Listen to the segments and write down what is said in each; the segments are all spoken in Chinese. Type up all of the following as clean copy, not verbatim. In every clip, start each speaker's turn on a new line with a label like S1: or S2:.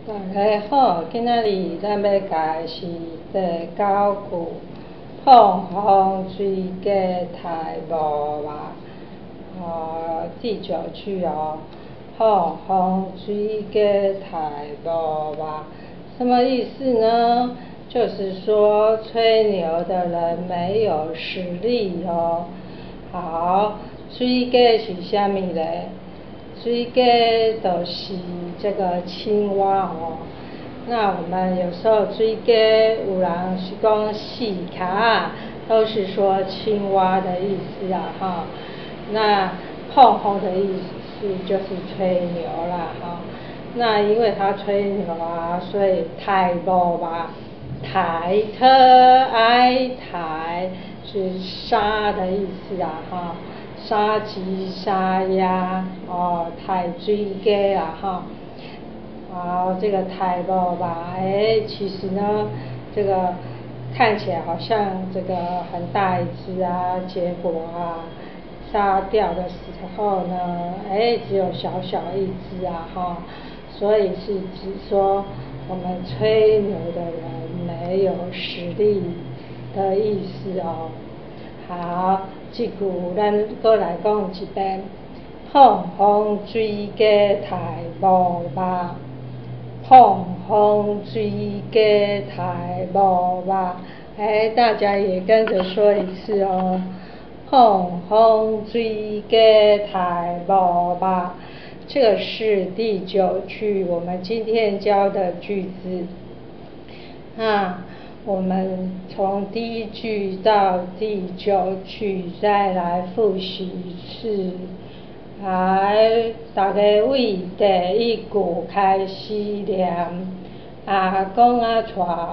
S1: 大家好，今仔日咱要教的是第9句，碰风水家太无嘛。第9句哦，碰风水家太无嘛，什么意思呢？就是说吹牛的人没有实力哦。好，水家是啥物嘞？水家就是这个青蛙哦。那我们有时候水家有人是讲戏卡，都是说青蛙的意思啊哈。那碰风的意思就是吹牛啦哈。那因为他吹牛啊，所以太无嘛，太特爱太是杀的意思啊哈。杀鸡杀鸭哦，太水家啊哈。好，这个太无吧，其实呢，这个看起来好像这个很大一只啊，结果啊，杀掉的时候呢，只有小小一只啊哈，所以是指说我们吹牛的人没有实力的意思哦。好，这句咱再来讲一遍，碰风水家太无嘛。碰风水家太无嘛，大家也跟着说一次哦。碰风水家太无嘛，这个是第9句我们今天教的句子。我们从第1句到第9句再来复习一次。来，大家为第1句开始念。阿公带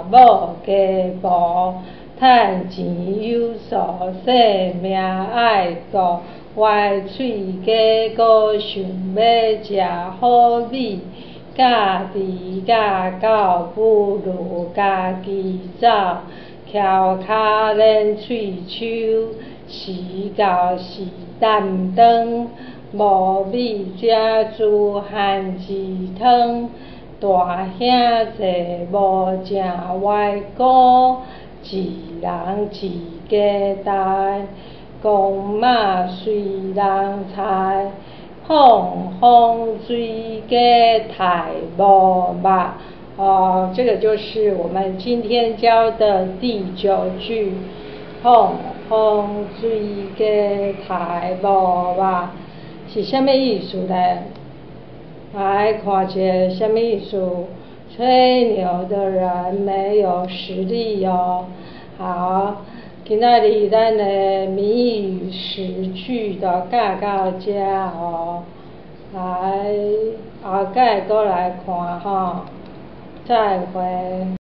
S1: 某家步，趁钱有数，性命爱顾。歪嘴家搁想要食好米，家己甲狗不如家己走。翘脚练喙手，时到时担当。无米食煮番薯汤，大兄坐无正歪鼓，一人一家带，公妈随人猜，碰风水家太无嘛。这个就是我们今天教的第9句，碰风水家太无嘛。是什么意思呢？来看一下什么意思？吹牛的人没有实力哦。好，今仔日咱的谜语10句就教到这哦。来，后摆再来看吼，再会。